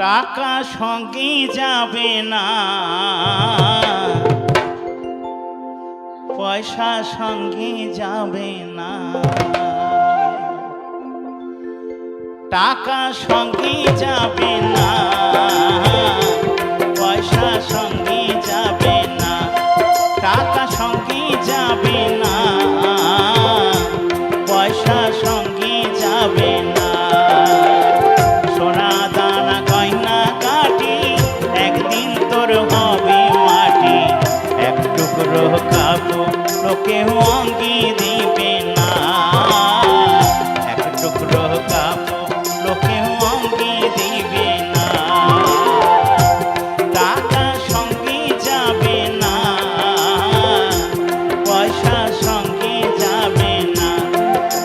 টাকা সঙ্গে যাবে না, পয়সা সঙ্গে যাবে না। টাকা সঙ্গে যাবে না, পয়সা সঙ্গে যাবে না। টাকা সঙ্গে যাবে না, পয়সা সঙ্গে যাবে না। সোনা দানা গয়না কাটি একদিন তোর হবে মাটি। এক টুকরো কাপড় লোকেও অঙ্গি দিবে না, এক টুকরো কাপড় লোকেও অঙ্গি দিবে না। টাকা সঙ্গে যাবে না, পয়সা সঙ্গে যাবে না।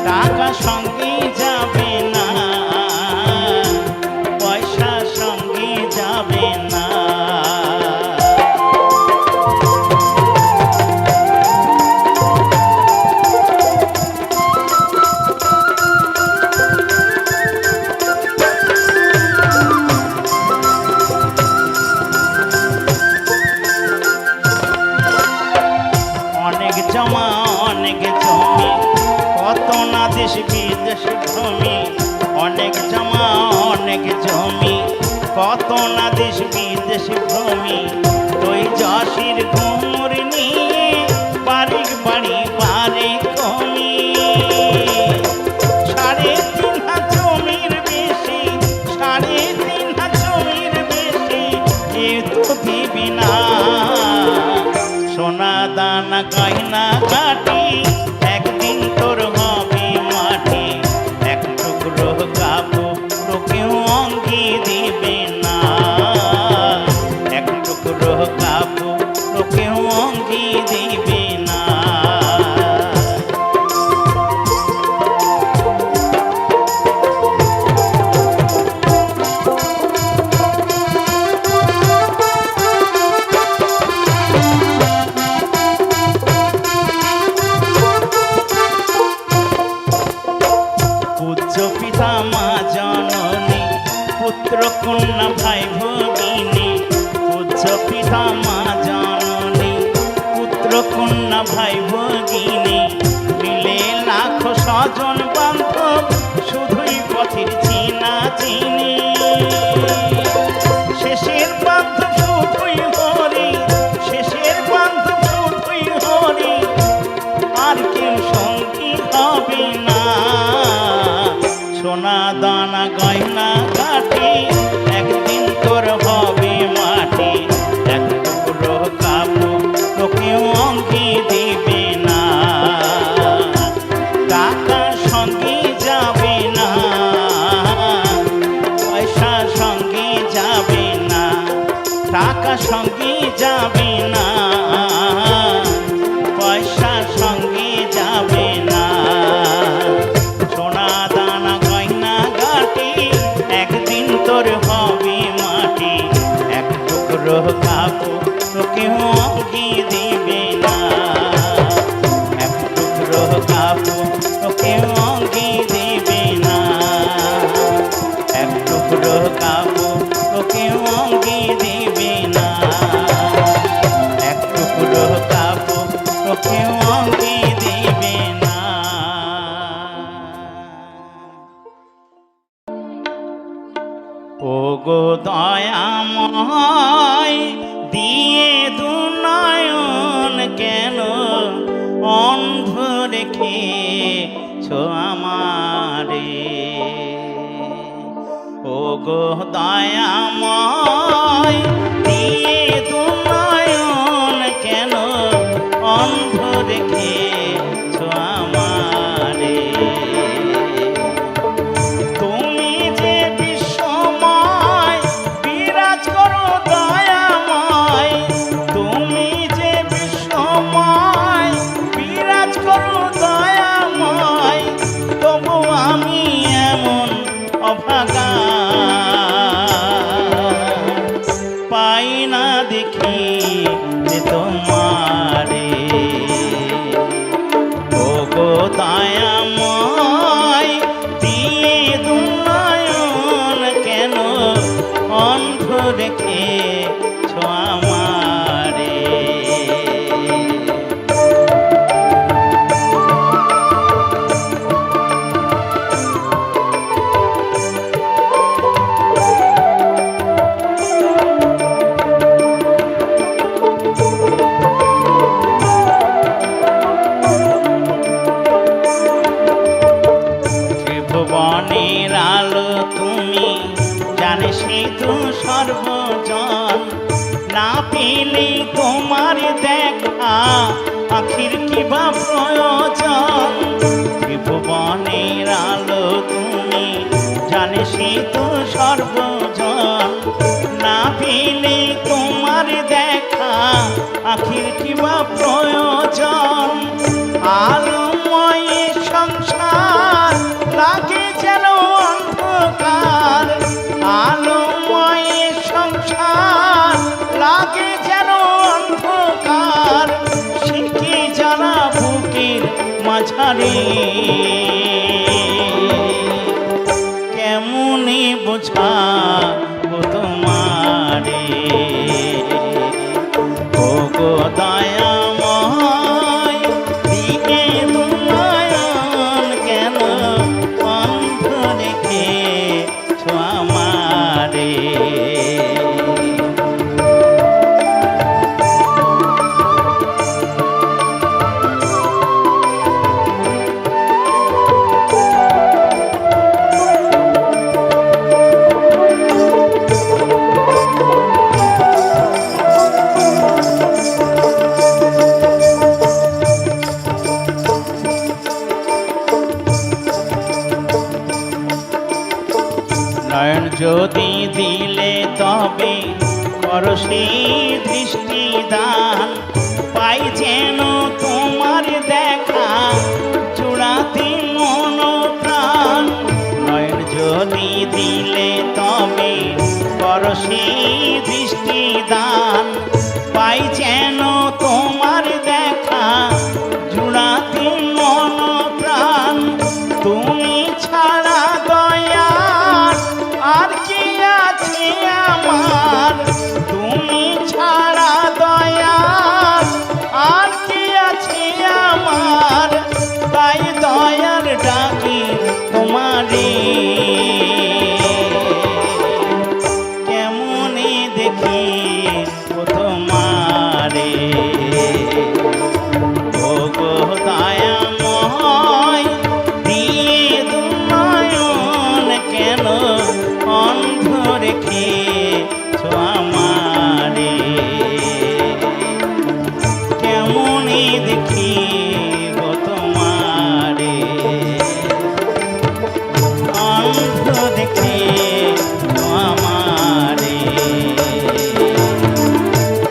টাকা সঙ্গে যাবে না, পয়সা সঙ্গে যাবে না। অনেক জমা অনেক জমি, কত না দেশ বিদেশ ভূমি। অনেক জমা অনেক জমি, কত না দেশ বিদেশ ভূমি। তুই যশির ঘুমুর নিয়ে বাড়ির বাড়ি বাড়ি কমি। 3.5 হাত জমির বেশি, 3.5 হাত জমির বেশি এ তো দিবি না। সোনা দানা গয়না কাটি একদিন তোর হবে মাটি। এক টুকরো কাপড় তোকেও অঙ্গি দিবে না, এক টুকরো কাপড় তোকেও অঙ্গি দিবে না। পূজ্য পিতা মা জননী, পুত্র কন্যা ভাই ভগিনী। পূজ্য পিতা মা জননী, পুত্র কন্যা ভাই ভগিনী। মিলে লাখো স্বজন বান্ধব, শুধুই পথের চিনা চিনি। শেষের বান্ধব শুধুই হরি, শেষের বান্ধব শুধুই হরি। আর কেউ সঙ্গী হবে না। সোনা দানা গয়না কাটি একদিন তোর হবে মাটি। এক টুকরো কাপড় তোকেও অঙ্গি দিবে না। টাকা সঙ্গে যাবে না, পয়সা সঙ্গে যাবে না। টাকা সঙ্গে যাবে না, পয়সা সঙ্গে যাবে না। সোনা দানা গয়না কাটি একদিন তোর হবে মাটি। এক টুকরো কাপড় তোকেও অঙ্গি দিবে না, এক টুকরো কাপড় তোকেও অঙ্গি দিবে না। এক টুকরো কাপড় তোকেও অঙ্গি দিবে না, এক টুকরো কাপড় তোকেও অঙ্গি দিবে না। ও গো দয়াময়, দিয়ে দুনয়ন কেন অন্ধ রেখেছো আমারে। ও গো দয়াময়, দিয়ে দুনয়ন কেন অন্ধ রেখেছো আমারে। তুমি যে বিশ্বময় বিরাজ করো দয়াময়, তুমি যে বিশ্বময় বিরাজ করো দয়াময়। তবু আমি এমন অভাগা, রেখে আমারে। ত্রিভুবনের আলো তুমি, জানে সেতু সর্বজন, না পেলে তোমার দেখা আখির কিবা প্রয়োজন। ত্রিভুবনের আলো তুমি, জানে সেতু সর্বজন, না পেলে তোমার দেখা আখির কিবা প্রয়োজন। আলোময় সংসার লাগে যেন অন্ধকার, আলোময় সংসার লাগে যেন অন্ধকার, শিখে যারা বুকের মাঝারে কেমনে বোঝাবো তোমারে। ও গো দয়াময় দিকে নয়ন কেন অন্ধ রেখেছ আমারে। নয়ন যদি দিলে তবে করো সেই দৃষ্টি দান, পাই যেন তোমার দেখা চূড়াতে মন প্রাণ। নয়ন যদি দিলে তবে করো সেই দৃষ্টি দান, পাই যেন তোমার দেখা চূড়াতে মন প্রাণ। তুমি ছাড়া দয়া আর কি আছে আমার, তুমি ছাড়া দয়া আর কি আছে আমার, তাই দয়ার ডাকি তোমারে কেমনে দেখি ও তোমারে। ও গো দয়াময় দিয়ে দুনয়ন কেন অন্ধ রেখেছ আমারে। কেমনে দেখি ও তোমারে, অন্ধ রেখেছ আমারে।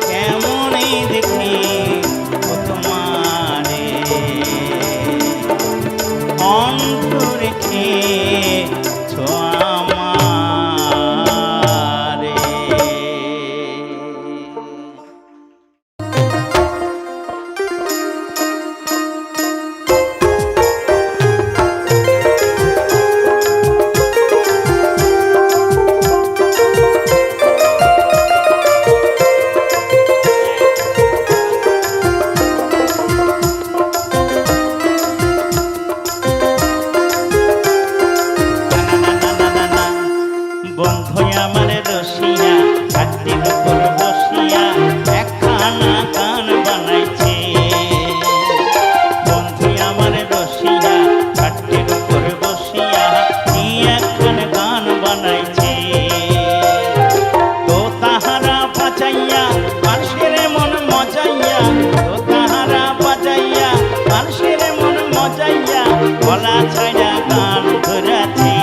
কেমনে দেখি ও তোমারে, অন্ধ রেখেছ আমারে। বন্ধু আমার রসিয়া ঘাটির উপর বসিয়া একখানা গান বানাইছে। বন্ধু আমার রসিয়া ঘাটির উপর বসিয়া কি একখানা গান বানাইছে। তো তাহারা বাজাইয়া মানুষের মন মজাইয়া, তো তাহারা বাজাইয়া মানুষের মন মজাইয়া, গলা ছাইড়া গান ধরেছে।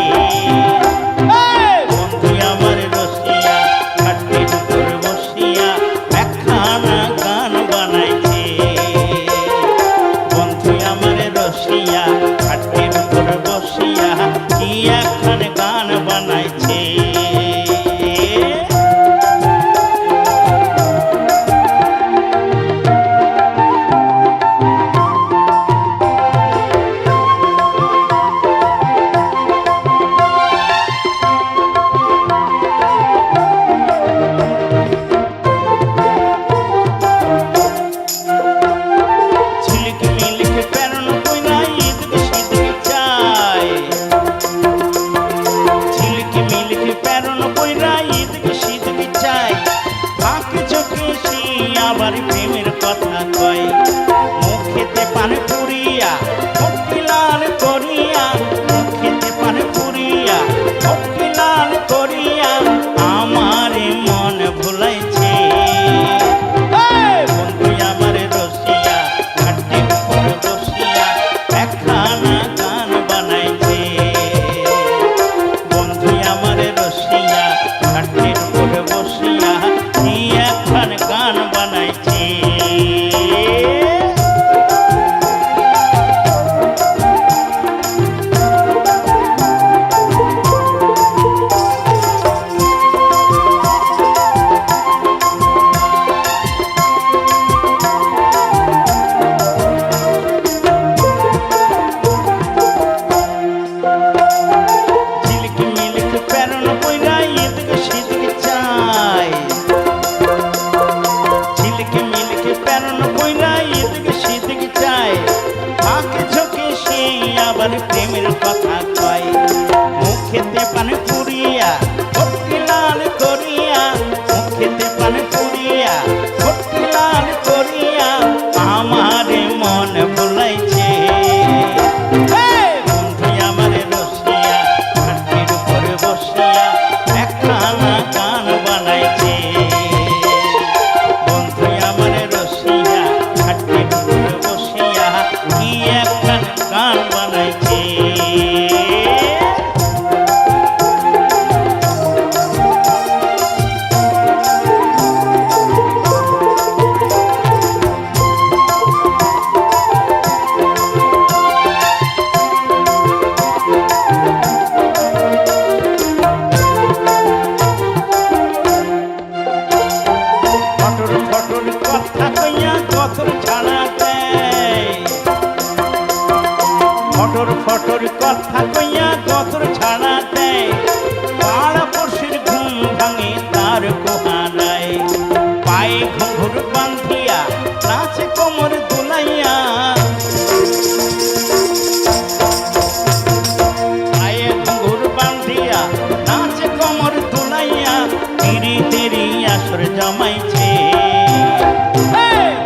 সাজাইয়া পিরিতেরি আসর জমাইছে।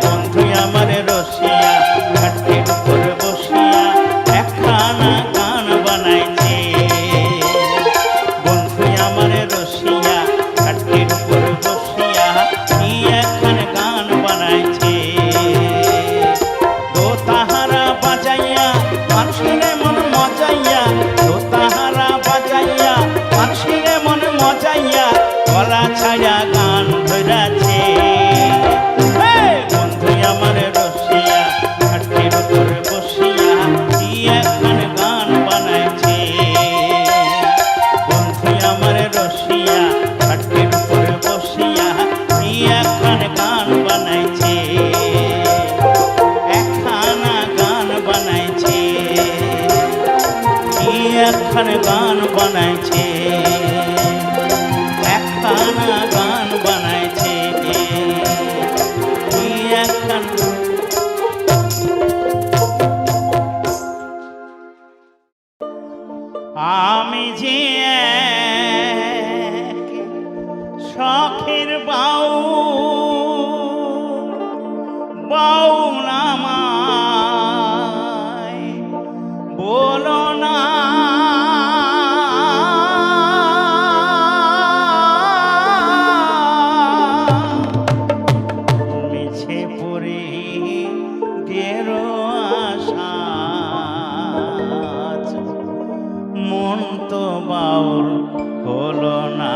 বন্ধু আমার রসিয়া ঘাটের উপর বসিয়া একখানা গান বানাইছে। বন্ধু আমার রসিয়া ঘাটের উপর বসিয়া কি একখান গান বানাইছে। তো তাহারা বাজাইয়া মানুষের মন মজাইয়া, তো তাহারা বাজাইয়া মানুষের মন মজাইয়া গলা ছায়া গান ধরাছে। বন্ধু আমার রসিয়া ঘাটের উপর বসিয়া কি একখান গান বানাইছে। বন্ধু আমার রসিয়া ঘাটের উপর বসিয়া কি একখান গান বানাইছে। একখানা গান বানাইছে, কি একখান গান বানাইছে। একখানা গান বানাইছে, কি একখান। আমি যে এক শখের বাউল আমায় বলো না মিছে পড়ে গেল আশা, মন তো বাউল হলো না।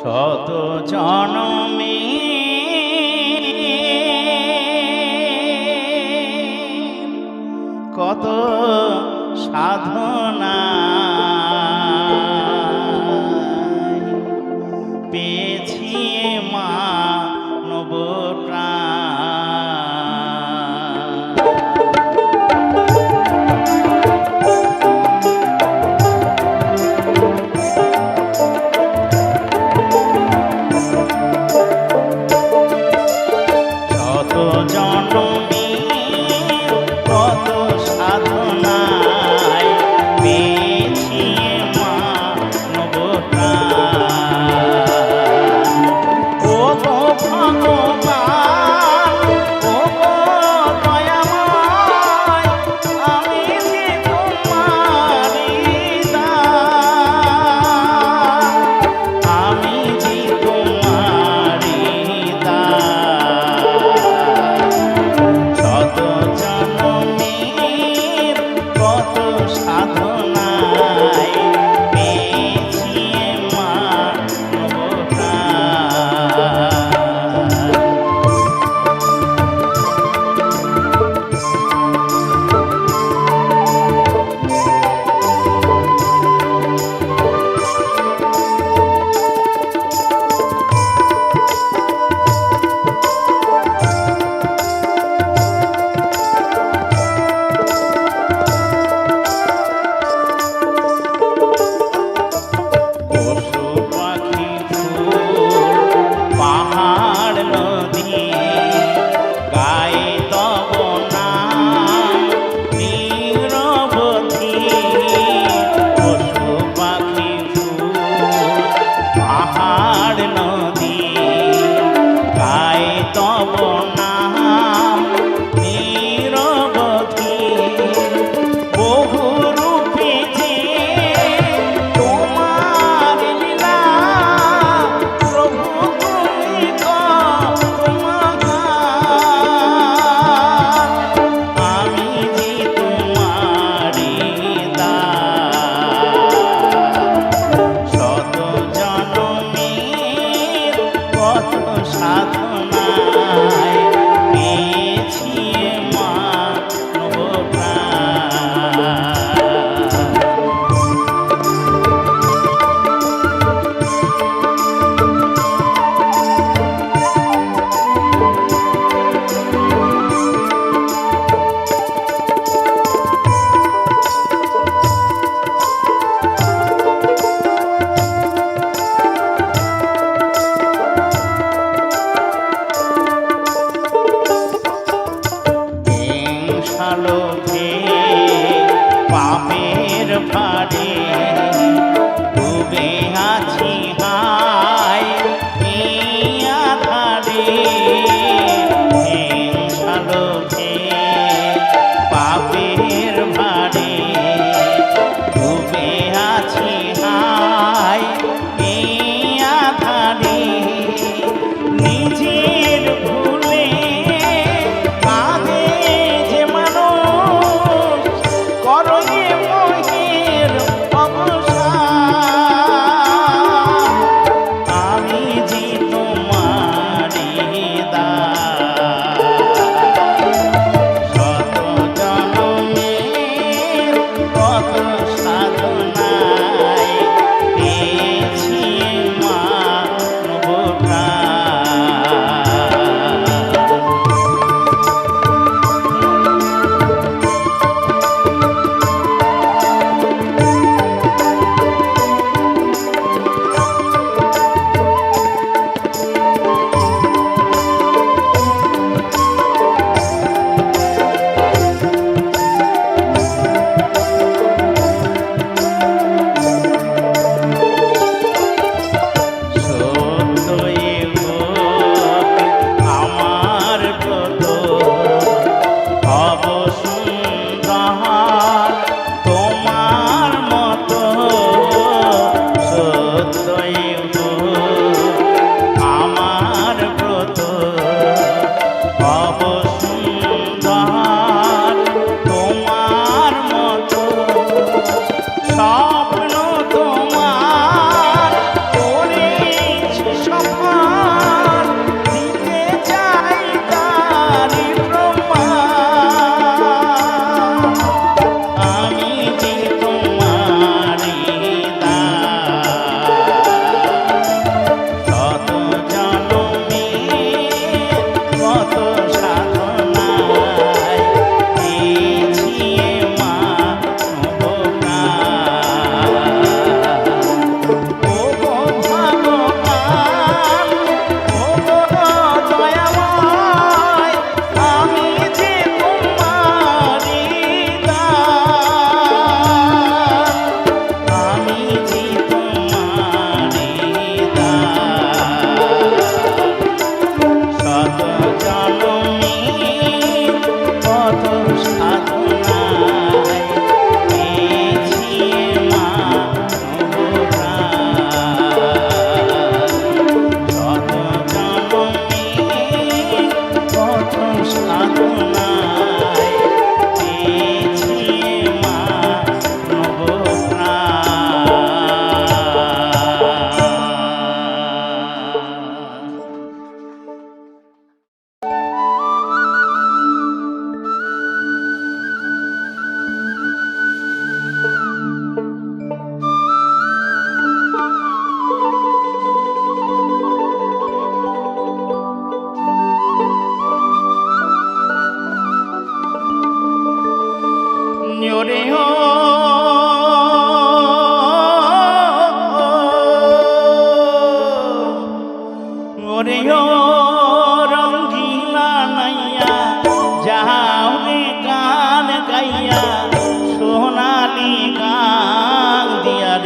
শত জনমে কত সাধনা পেয়েছি মা নবপ্রাণ।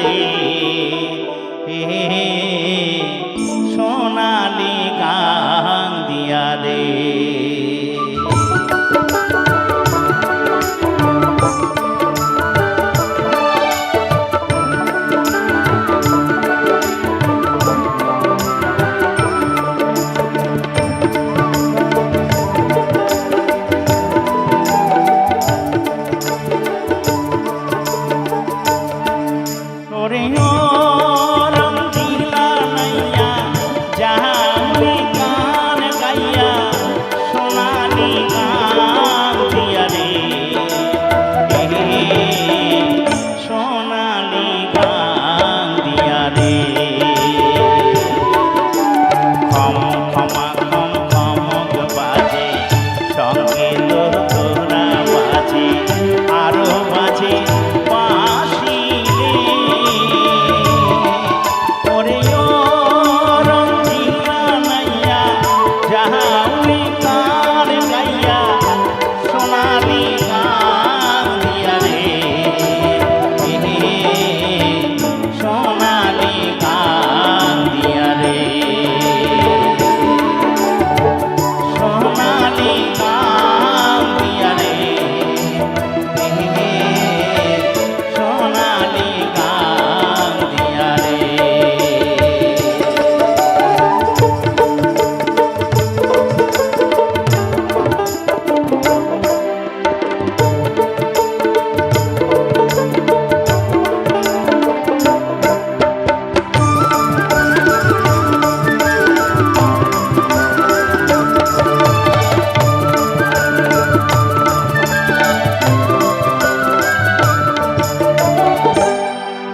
রে, সোনালি গান দিয়া রে।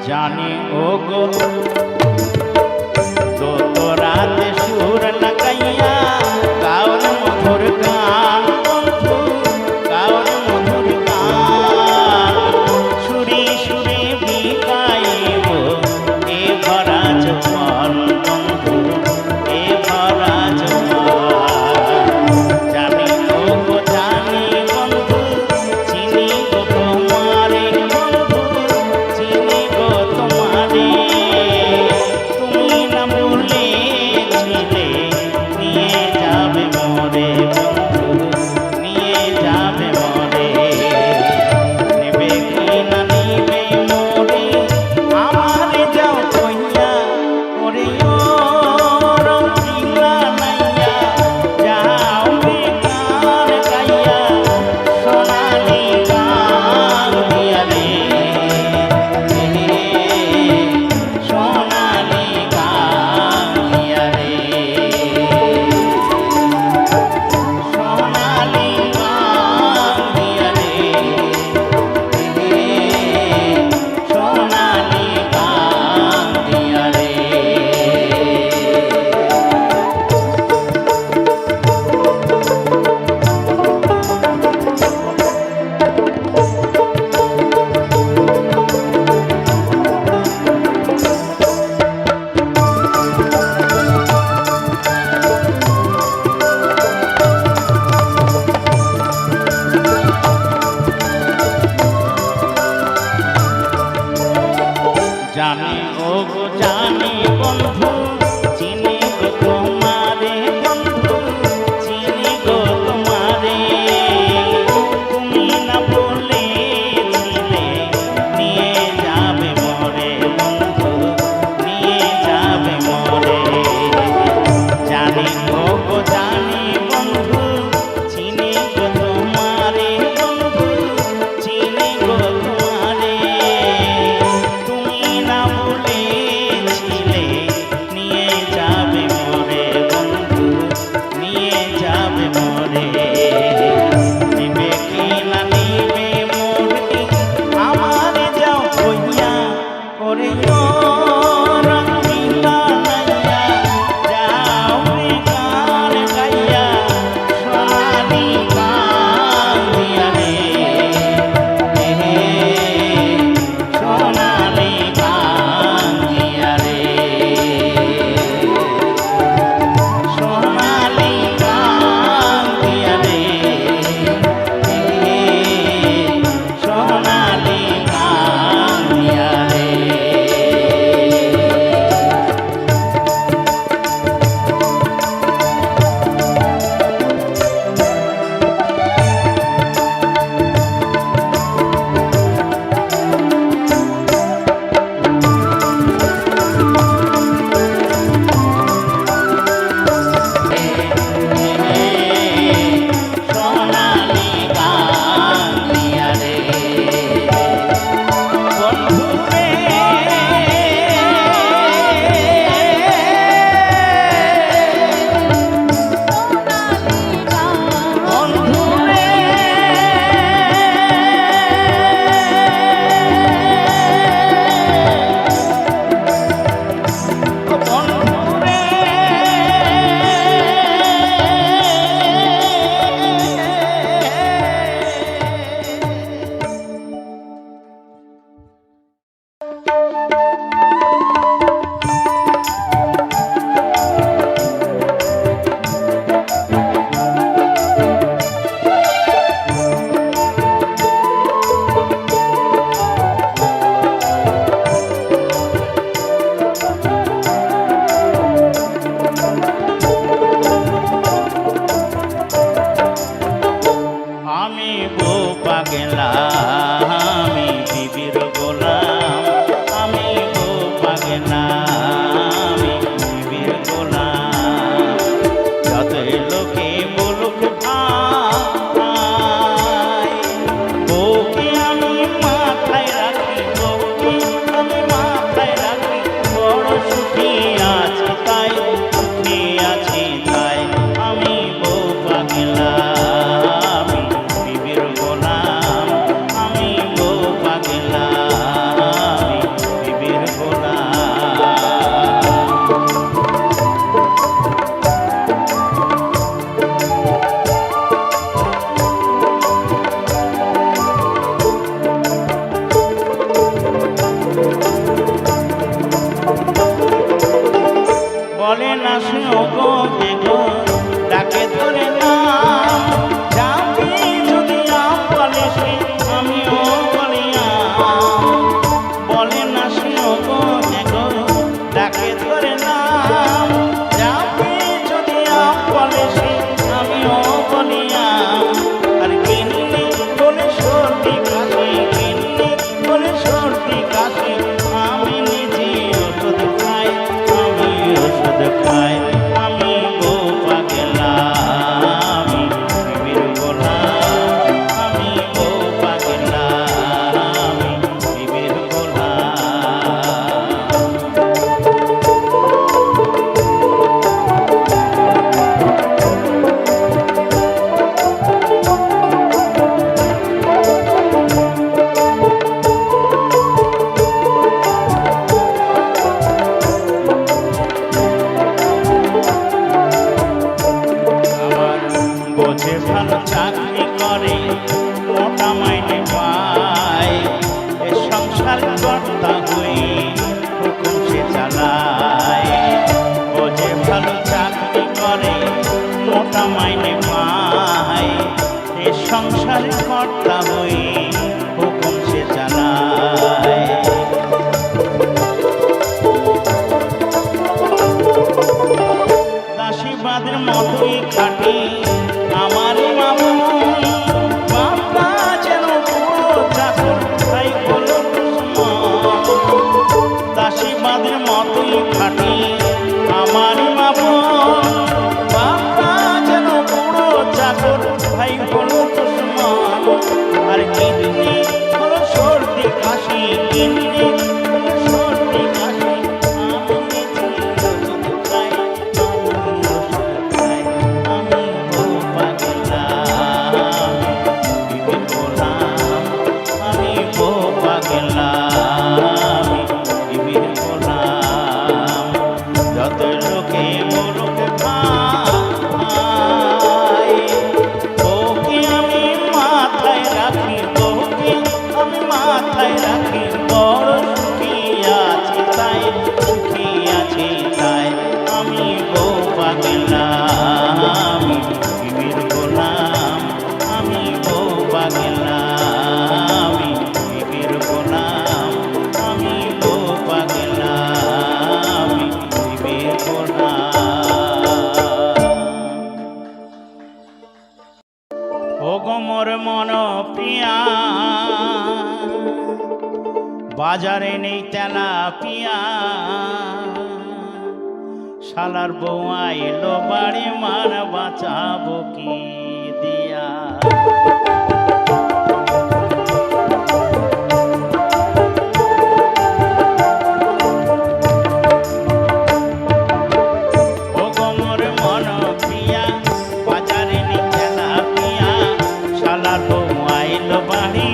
জানি ও গো রাতে সুর লাগাইয়া গাওর মধুর গান বন্ধু, গাওর মধুর গান সুরে সুরে বিকাইব এ ভরা জল বন্ধু, এ ভরা জল। জানি ও গো জানি বন্ধু, চিনি গো তোমারে বন্ধু, চিনি গো তোমারে। তুমি না বলেছিলে নিয়ে যাবে মোরে বন্ধু, নিয়ে যাবে মোরে। নেবে কি না নিবে মোরে আমারে যাও কইয়া, ওরে ও রঙ্গিলা নাইয়া যাও বেকার গাইয়া সোনালি গান দিয়া রে, সোনালি গান দিয়া রে, সোনালি গান দিয়া রে, সোনালি গান দিয়া রে। জানি ও গো জানি বন্ধু, চিনি গো তোমারে বন্ধু, চিনি গো তোমারে। তুমি না বলেছিলে নিয়ে যাবে মোরে বন্ধু, নিয়ে যাবে মোরে। জানি ও গো জানি বন্ধু, চিনি গো তোমারে বন্ধু, চিনি গো তোমারে। তুমি না বলেছিলে নিয়ে পাগলা আমি বিবির গোলাম। যতই লোকে বলুক ভাই, বউকে আমি মাথায় রাখি, বউকে আমি মাথায় রাখি। বড় সুখী আছি তাই, সুখী আছি তাই, আমি বউ পাগলা আমি বিবির গোলাম। আমি বউ পাগলা আমি বিবির গোলাম। বলে না শুনো গো গো ডাকে ধরে নাম, যাবি যদি আম বলে সে আমিও বলি আম। বলে না শুনো গো গো ডাকে ধরে নাম, যাবি যদি আম বলে সে আমিও বলি আম। আর কিনলি বলে সর্দি কাশি, কিনলি বলে সর্দি কাশি, আমি নিজে ওষুধ খাই, আমি ওষুধ খাই। আমি বউ পাগলা আমি বিবির গোলাম। আমি বউ পাগলা আমি বিবির গোলাম। আমার বোঝে ভালো চাকরি করে, মোটা মাইনে পায়, এ সংসার কর্তা হয়ে হুকুম সে চালায়। বোঝে ভালো চাকরি করে, মোটা মাইনে পায়, এ সংসার কর্তা হয়ে হুকুম সে চালায়। দাসীবাদের মতোই খাটি আমার মামু, বাবা যেন পুরো চাকর তাই হলো দুশ্মন। দাসীবাদের মতোই খাটি আমার মামু, বাবা যেন পুরো চাকর তাই হলো দুশ্মন। আর কিনলি হলো সর্দি কাশি, কিনলি হলো সর্দি কাশি, আমি নিজে ওষুধ খাই, আমি ওষুধ খাই। আমি বউ পাগলা আমি বিবির গোলাম। আমি বউ পাগলা আমি বিবির গোলাম। যত লোকে বলুক ভাই, বউকে আমি মাথায় রাখি, বউকে আমি মাথায় রাখি। বড় সুখী আছি তাই, সুখী আছি তাই, আমি বউ পাগলা আমি বিবির গোলাম। আমি বউ পাগলা আমি বিবির গোলাম। আমি বউ পাগলা আমি বিবির গোলাম। ও গো মোর মন প্রিয়া, বাজারে নেই তেলা পিয়া, শালার বউ আইলো বাড়ি মার বাঁচাবো কি দিয়া। ও গো মোর মন প্রিয়া, বাজারে নেই তেলা পিয়া, শালার বউ আইলো বাড়ি।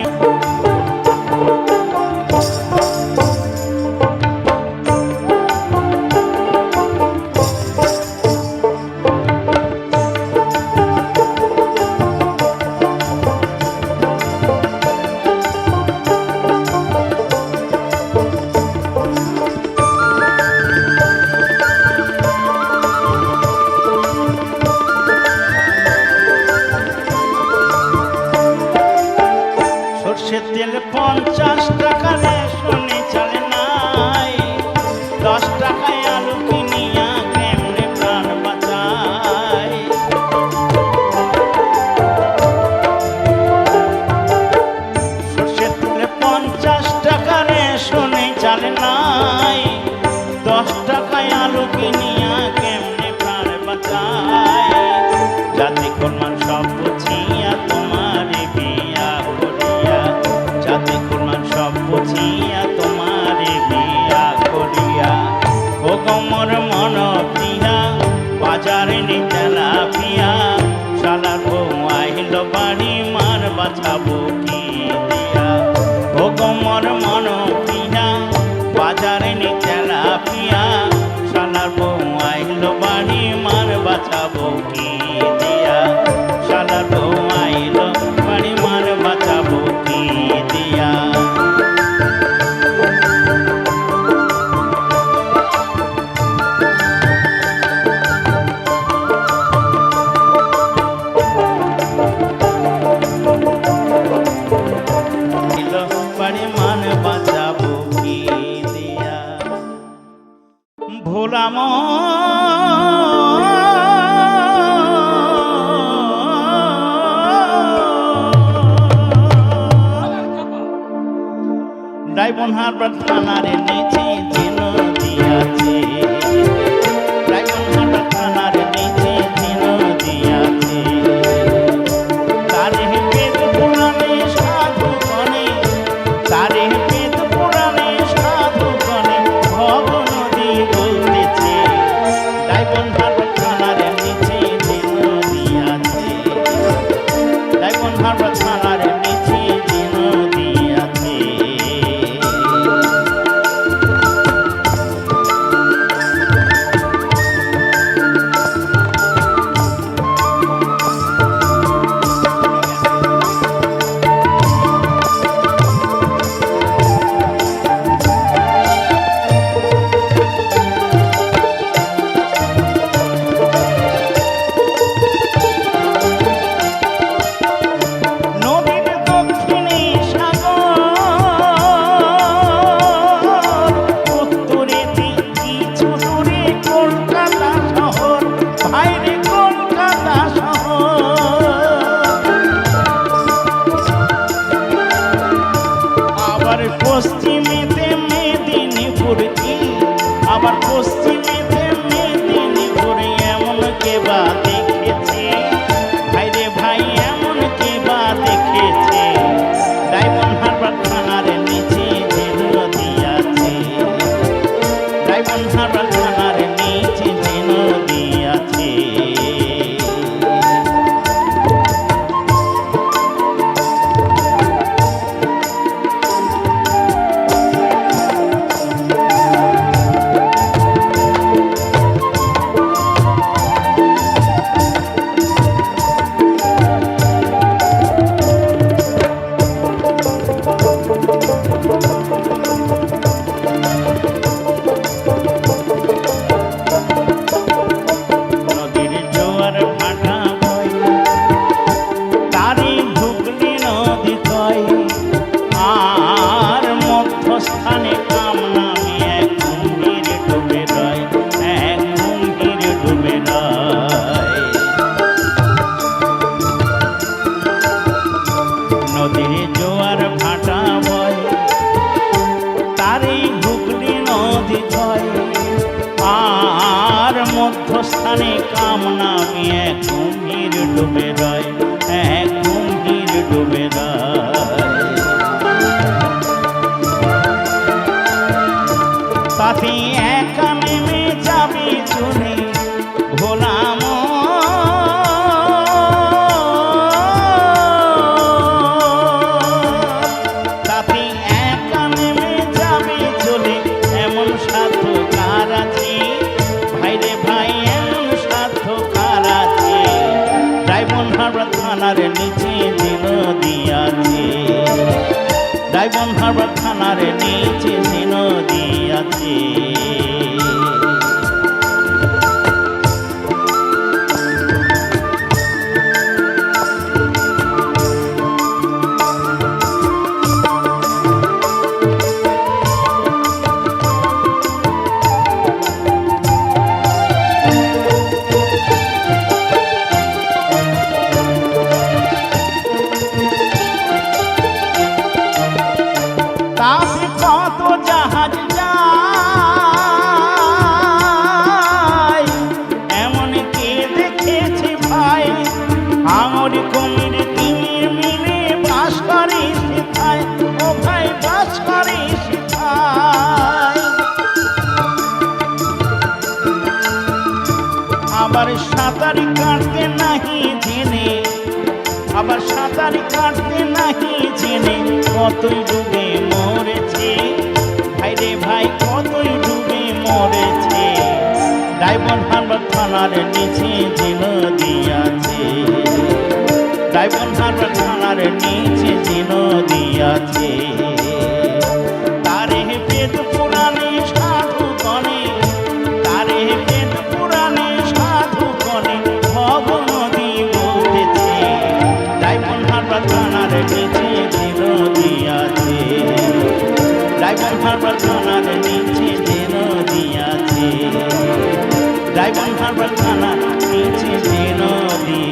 বাঁচাবো কি দিয়া। ও গোমর মন পিয়া বাজারে নি চেলা পিয়া, শালার বউ আইলো বাড়ি মান বাঁচাবো কি দিয়া। শালার বউ আইলো বাড়ি মান বাঁচাবো কি দিয়া। ভোলাম ডাইবনহাট থানার নিচে যে নদী আছে, ডাইবনহাট থানার নিচে যে নদী আছে, তারে বেদ পুরাণে সাধু গণে, তারে বেদ পুরাণে সাধু গণে ভব নদী বলতেছে। ডাইবনহাট থানার নিচে যে নদী আছে, ডাইবনহাট থানার নিচে যে নদী আছে। পশ্চিমেতে মেদিনীপুর কি, আবার পশ্চিমেতে মেদিনীপুর, এমন কে বা দেখেছে ভাইরে ভাই, এমন কে বা দেখেছে। ডাইবনহাট থানার নিচে যে নদী আছে, ডাইবনহাট থানার নিচে যে নদী আছে। নদীর জোয়ার ভাটা বয়, তারই হুগলি নদী কয়, আর মধ্যস্থানে কামনা মিয়ে কুম্ভীর ডুবে রয়, কুম্ভীর ডুবে রয়। তাতে একা নেমে যাবি চলে ভোলাম, থানার নিচে যে নদী আছে, ডাইবনহাট থানার নিচে যে নদী আছে। তাতে কত জাহাজ যায়, এমন কে দেখেছি ভাই, আঙুর কুমির তিমির মিলে বাস করে সেথায়, ও ভাই বাস করে সেথায়। আবার সাঁতার কাটতে নাহি জেনে, আবার সাঁতার কাটতে কতই ডুবে মরেছে, ভাই রে ভাই কতই ডুবে মরেছে। ডায়মন্ড হারবার থানার নিচে যে নদী আছে, ডায়মন্ড হারবার থানার নিচে যে নদী আছে, তারে বেদ পুরাণে সাধু গণে, তারে বেদ পুরাণে সাধু গণে ভব নদী বলতেছে। ডায়মন্ড হারবার থানার নিচে যে নদী আছে, ডায়মন্ড হারবার থানার নিচে যে নদী আছে, ডায়মন্ড হারবার থানার নিচে যে নদী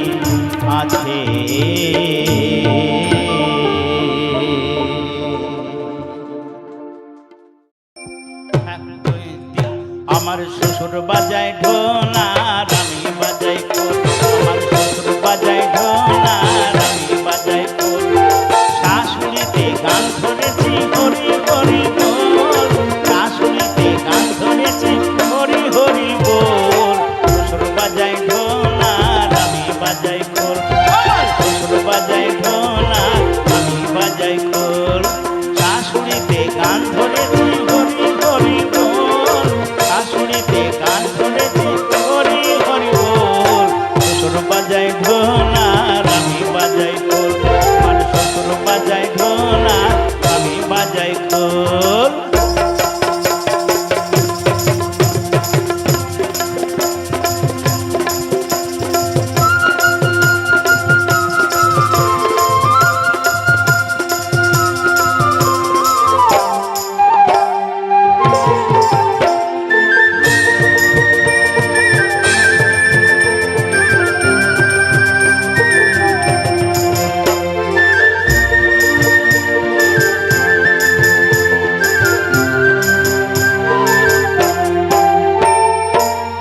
আছে। আমার শ্বশুর বাজায় ঢোল আর আমি বাজাই খোল, আমার শ্বশুর বাজায় ঢোল আর আমি বাজাই খোল। শাশুড়িতে গান ধরেছি হরি হরি বল, শাশুড়িতে গান ধরেছি হরি হরি বল। শ্বশুর বাজায় ঢোল আর আমি বাজাই খোল, আমার শ্বশুর বাজায় ঢোল আর আমি বাজাই খোল। শাশুড়িতে গান ধরেছি হরি হরি বল, শাশুড়িতে গান ধরেছি হরি হরি বল। শ্বশুর বাজায় ঢোল আর আমি বাজাই খোল, আমার শ্বশুর বাজায় ঢোল আর আমি বাজাই খোল।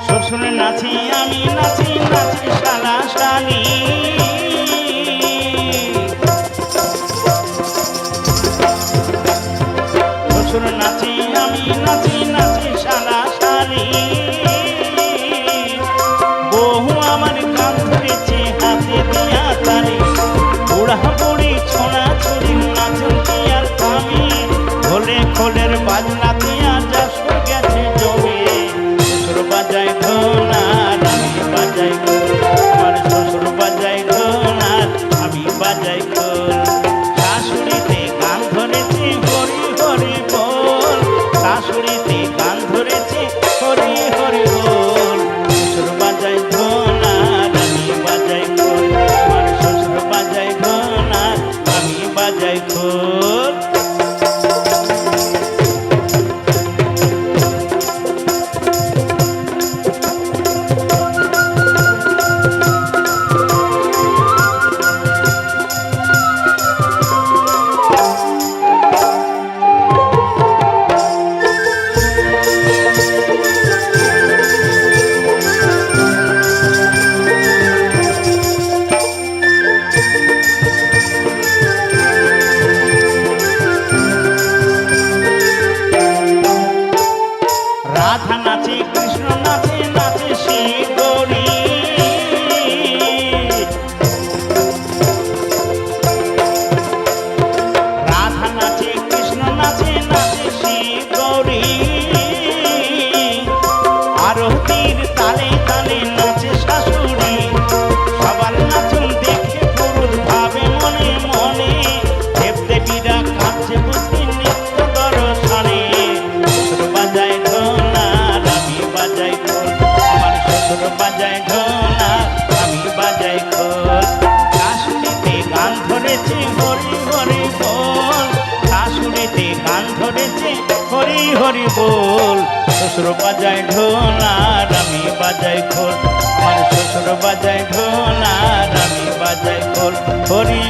শ্বশুর নাচি আমি নাচি নাচি শালা শালি, শ্বশুর নাচি আমি নাচি নাচি শালা শালি। বহু আমার গান ধরেছে হাতে দিয়া তালি, বুড়া বুড়ি ছোড়া ছুড়ি নাচন দিয়ার থামি, খোলে খোলের বাজনা দিয়া যশোর গেছে জমে। শ্বশুর বাজায় ঢোল আর আমি বাজাই খোল, আমার শ্বশুর বাজায় ঢোল আর আমি বাজাই খোল। শাশুড়িতে গান ধরেছি হরি হরি বল, শাশুড়িতে গান ধরেছি হরি হরি বল। শ্বশুর বাজায় ঢোল আর আমি বাজাই খোল, আমার শ্বশুর বাজায় ঢোল আর আমি বাজাই খোল। রাধা নাচে কৃষ্ণ নাচে নাচে শিব গৌরী, রাধা নাচে কৃষ্ণ নাচে নাচে শিব গৌরী। আরতির তালে তালে নাচে শাশুড়ি, সবার নাচন দেখে পুরুষ ভাবে মনে মনে, দেবদেবীরা কাঁদছে বুদ্ধি নিত্য দর্শনে। শ্বশুর বাজায় ঢোল আর আমি বাজাই খোল, আমার শ্বশুর বাজায় ঢোল আর আমি বাজাই খোল। শাশুড়িতে গান ধরেছে হরি হরি বল, শাশুড়িতে গান ধরেছে হরি হরি বল। শ্বশুর বাজায় ঢোল আর আমি বাজাই খোল, আমার শ্বশুর বাজায় ঢোল আর আমি বাজাই খোল হরি